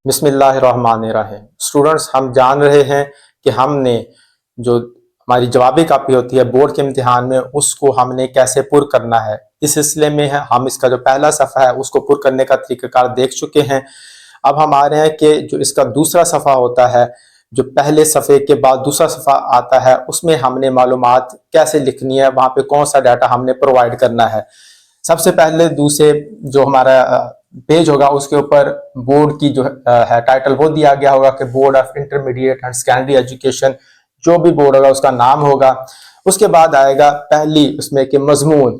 बिस्मिल्लाहिर्रहमानिर्रहीम। स्टूडेंट्स, हम जान रहे हैं कि हमने जो हमारी जवाबी कापी होती है बोर्ड के इम्तिहान में, उसको हमने कैसे पुर करना है। इस सिलसिले में हम इसका जो पहला सफ़ा है उसको पुर करने का तरीक़ाकार देख चुके हैं। अब हम आ रहे हैं कि जो इसका दूसरा सफ़ा होता है, जो पहले सफ़े के बाद दूसरा सफ़ा आता है, उसमें हमने मालूमात कैसे लिखनी है, वहाँ पे कौन सा डाटा हमने प्रोवाइड करना है। सबसे पहले दूसरे जो हमारा पेज होगा उसके ऊपर बोर्ड की जो है टाइटल वो दिया गया होगा कि board of intermediate and secondary education, जो भी बोर्ड होगा उसका नाम होगा। उसके बाद आएगा पहली उसमें कि मजमून,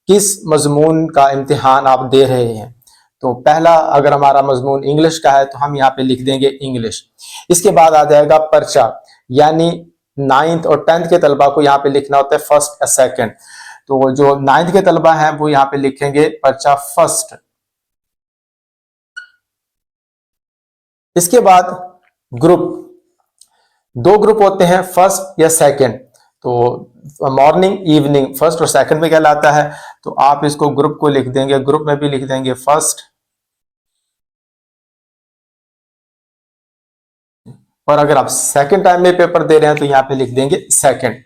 किस मजमून का इम्तिहान आप दे रहे हैं। तो पहला अगर हमारा मजमून इंग्लिश का है तो हम यहाँ पे लिख देंगे इंग्लिश। इसके बाद आ जाएगा पर्चा, यानी 9th और 10th के तलबा को यहाँ पे लिखना होता है फर्स्ट या सेकंड। तो जो 9th के तलबा हैं वो यहाँ पे लिखेंगे पर्चा फर्स्ट। इसके बाद ग्रुप, दो ग्रुप होते हैं, फर्स्ट या सेकंड। तो मॉर्निंग इवनिंग फर्स्ट और सेकंड में कहलाता है। तो आप इसको ग्रुप को लिख देंगे, ग्रुप में भी लिख देंगे फर्स्ट, और अगर आप सेकंड टाइम में पेपर दे रहे हैं तो यहाँ पे लिख देंगे सेकंड।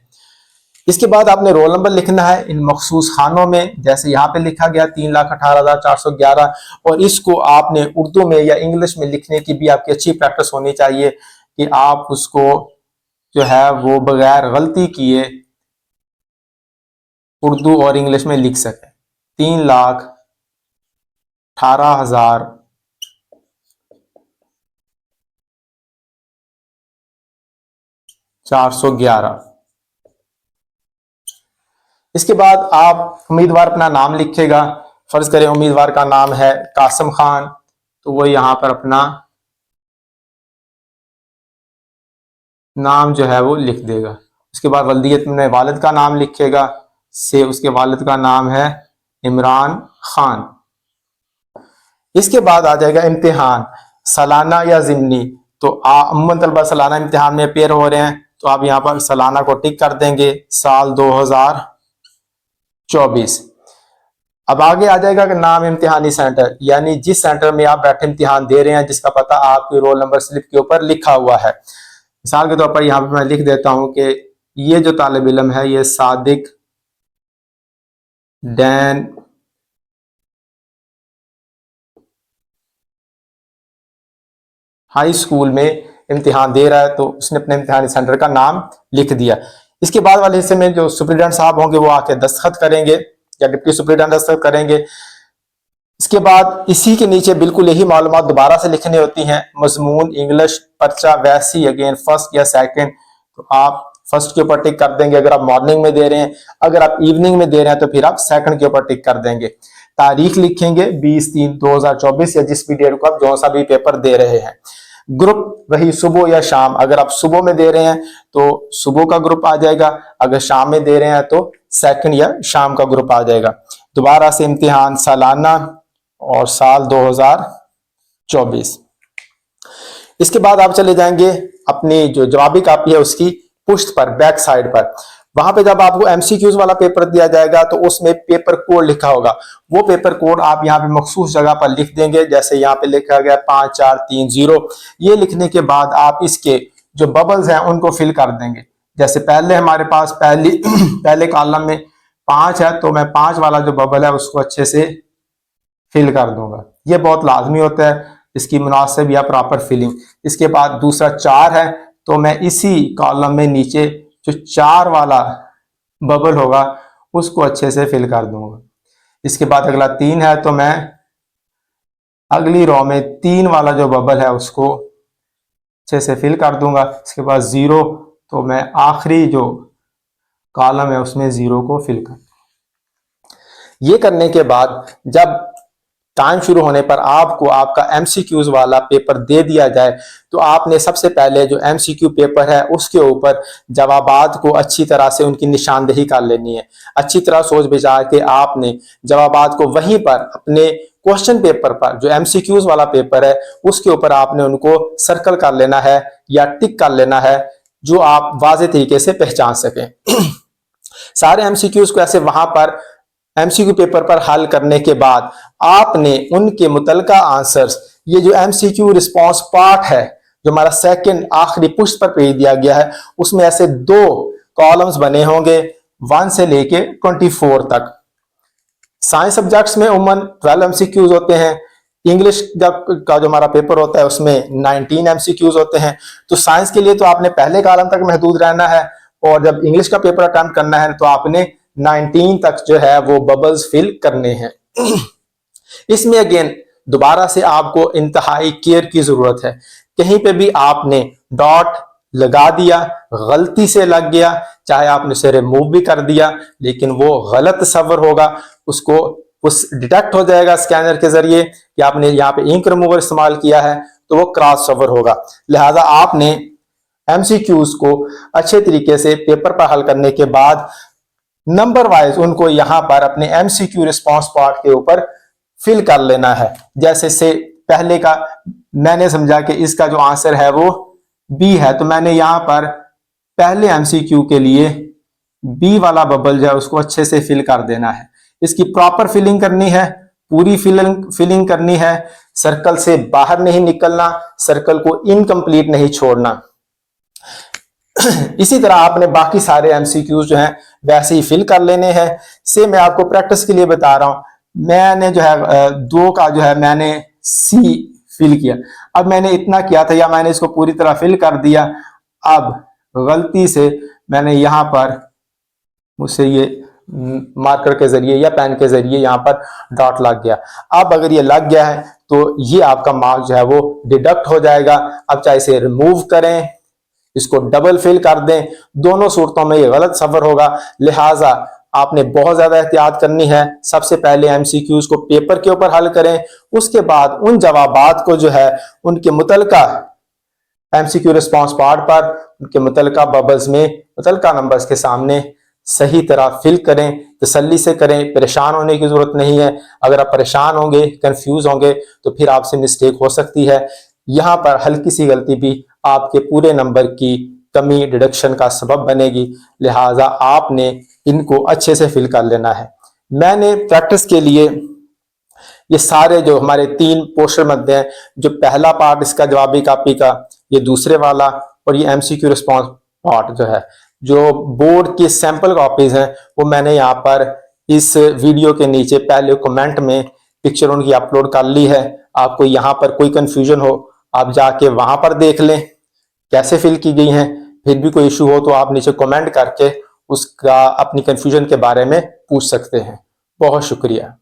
इसके बाद आपने रोल नंबर लिखना है इन मखसूस खानों में, जैसे यहाँ पे लिखा गया 3,18,411, और इसको आपने उर्दू में या इंग्लिश में लिखने की भी आपकी अच्छी प्रैक्टिस होनी चाहिए कि आप उसको जो है वो बगैर गलती किए उर्दू और इंग्लिश में लिख सकें। 3,18,411। इसके बाद आप उम्मीदवार अपना नाम लिखेगा। फर्ज करें उम्मीदवार का नाम है कासिम खान, तो वो यहाँ पर अपना नाम जो है वो लिख देगा। उसके बाद वल्दियत में वालिद का नाम लिखेगा, से उसके वालिद का नाम है इमरान खान। इसके बाद आ जाएगा इम्तिहान, सालाना या ज़िमनी। तो अमूमन तलबा सालाना इम्तिहान में अपेयर हो रहे हैं, तो आप यहाँ पर सालाना को टिक कर देंगे, साल 2024। अब आगे आ जाएगा कि नाम इम्तिहानी सेंटर, यानी जिस सेंटर में आप बैठे इम्तिहान दे रहे हैं, जिसका पता आपकी रोल नंबर स्लिप के ऊपर लिखा हुआ है। मिसाल के तौर पर यहाँ पर मैं लिख देता हूं कि ये जो तालिब इल्म है ये सादिक डैन हाई स्कूल में इम्तिहान दे रहा है, तो उसने अपने इम्तिहानी सेंटर का नाम लिख दिया। इसके बाद वाले हिस्से में जो सुप्रीडेंट साहब होंगे वो आके दस्तखत करेंगे या डिप्टी सुप्रीडेंट दस्तखत करेंगे। इसके बाद इसी के नीचे बिल्कुल यही मालूमात दोबारा से लिखनी होती हैं, मजमून इंग्लिश, पर्चा वैसी अगेन फर्स्ट या सेकंड। तो आप फर्स्ट के ऊपर टिक कर देंगे अगर आप मॉर्निंग में दे रहे हैं, अगर आप इवनिंग में दे रहे हैं तो फिर आप सेकंड के ऊपर टिक कर देंगे। तारीख लिखेंगे 20/3/2024 या जिस भी डेट को आप जो सा भी पेपर दे रहे हैं। ग्रुप वही सुबह या शाम, अगर आप सुबह में दे रहे हैं तो सुबह का ग्रुप आ जाएगा, अगर शाम में दे रहे हैं तो सेकंड या शाम का ग्रुप आ जाएगा। दोबारा से इम्तिहान सालाना और साल 2024। इसके बाद आप चले जाएंगे अपनी जो जवाबी कापी है उसकी पुष्ट पर, बैक साइड पर। वहां पे जब आपको एमसीक्यूज वाला पेपर दिया जाएगा तो उसमें पेपर कोड लिखा होगा, वो पेपर कोड आप यहाँ पे मखसूस जगह पर लिख देंगे। जैसे यहाँ पे लिखा गया 5430। ये लिखने के बाद आप इसके जो बबल्स हैं उनको फिल कर देंगे। जैसे पहले हमारे पास पहले कॉलम में 5 है, तो मैं 5 वाला जो बबल है उसको अच्छे से फिल कर दूंगा। ये बहुत लाजमी होता है, इसकी मुनासिब या प्रॉपर फिलिंग। इसके बाद दूसरा 4 है, तो मैं इसी कॉलम में नीचे जो 4 वाला बबल होगा उसको अच्छे से फिल कर दूंगा। इसके बाद अगला 3 है, तो मैं अगली रो में 3 वाला जो बबल है उसको अच्छे से फिल कर दूंगा। इसके बाद 0, तो मैं आखिरी जो कॉलम है उसमें 0 को फिल कर। ये करने के बाद जब टाइम शुरू होने पर आपको आपका एमसीक्यूज वाला पेपर दे दिया जाए, तो आपने सबसे पहले जो एमसीक्यू पेपर है उसके ऊपर जवाबात को अच्छी तरह से उनकी निशानदेही कर लेनी है। अच्छी तरह सोच विचार के आपने जवाबात को वहीं पर अपने क्वेश्चन पेपर पर, जो एमसीक्यूज वाला पेपर है उसके ऊपर आपने उनको सर्कल कर लेना है या टिक कर लेना है, जो आप वाज़े तरीके से पहचान सकें। सारे एमसीक्यूज को ऐसे वहां पर एमसीक्यू पेपर पर हल करने के बाद आपने उनके मुतलका आंसर्स ये जो MCQ रिस्पॉन्स पार्ट है, जो हमारा सेकंड आखिरी पुष्ट पर पेज दिया गया है, उसमें ऐसे 2 कॉलम्स बने होंगे 1 से लेके 24 तक। साइंस सब्जेक्ट्स में उमूमन 12 MCQs होते हैं। इंग्लिश का जो हमारा पेपर होता है उसमें 19 MCQs होते हैं। तो साइंस के लिए तो आपने पहले कॉलम तक महदूद रहना है, और जब इंग्लिश का पेपर अटेम्प्ट करना है तो आपने 19 तक जो है वो बबल्स फिल करने हैं। इसमें अगेन दोबारा से आपको इंतहाई केयर की जरूरत है। कहीं पे भी आपने डॉट लगा दिया, गलती से लग गया, चाहे आपने उसे रिमूव भी कर दिया, लेकिन वो गलत सवर होगा, उसको उस डिटेक्ट हो जाएगा स्कैनर के जरिए कि आपने यहाँ पे इंक रिमूवर इस्तेमाल किया है, तो वो क्रॉस सवर होगा। लिहाजा आपने MCQs को अच्छे तरीके से पेपर पर हल करने के बाद नंबर वाइज उनको यहाँ पर अपने MCQ रिस्पॉन्स पार्ट के ऊपर फिल कर लेना है। जैसे से पहले का मैंने समझा कि इसका जो आंसर है वो बी है, तो मैंने यहां पर पहले MCQ के लिए बी वाला बबल जो है उसको अच्छे से फिल कर देना है। इसकी प्रॉपर फिलिंग करनी है, पूरी फिलिंग करनी है, सर्कल से बाहर नहीं निकलना, सर्कल को इनकम्प्लीट नहीं छोड़ना। इसी तरह आपने बाकी सारे MCQs जो हैं वैसे ही फिल कर लेने हैं। से मैं आपको प्रैक्टिस के लिए बता रहा हूं, मैंने जो है 2 का जो है मैंने सी फिल किया। अब मैंने इतना किया था, या मैंने इसको पूरी तरह फिल कर दिया, अब गलती से मैंने यहां पर मुझसे ये मार्कर के जरिए या पेन के जरिए यहां पर डॉट लग गया। अब अगर ये लग गया है तो ये आपका मार्क जो है वो डिडक्ट हो जाएगा। अब चाहे इसे रिमूव करें, इसको डबल फिल कर दें, दोनों सूरतों में ये गलत सफर होगा। लिहाजा आपने बहुत ज्यादा एहतियात करनी है। सबसे पहले MCQs को पेपर के ऊपर हल करें, उसके बाद उन जवाबात को जो है उनके मुतलका MCQ रिस्पॉन्स पार्ट पर उनके मुतलका बबल्स में मुतलका नंबर्स के सामने सही तरह फिल करें, तसल्ली से करें, परेशान होने की जरूरत नहीं है। अगर आप परेशान होंगे, कंफ्यूज होंगे, तो फिर आपसे मिस्टेक हो सकती है। यहां पर हल्की सी गलती भी आपके पूरे नंबर की कमी डिडक्शन का सबब बनेगी। लिहाजा आपने इनको अच्छे से फिल कर लेना है। मैंने प्रैक्टिस के लिए ये सारे जो हमारे 3 पोस्टर मध्य हैं, जो पहला पार्ट इसका जवाबी कॉपी का, ये दूसरे वाला, और ये MCQ रिस्पॉन्स पार्ट जो है, जो बोर्ड की सैंपल कॉपीज हैं, वो मैंने यहाँ पर इस वीडियो के नीचे पहले कमेंट में पिक्चर उनकी अपलोड कर ली है। आपको यहाँ पर कोई कंफ्यूजन हो, आप जाके वहां पर देख लें कैसे फिल की गई हैं। फिर भी कोई इशू हो तो आप नीचे कमेंट करके उसका अपनी कंफ्यूजन के बारे में पूछ सकते हैं। बहुत शुक्रिया।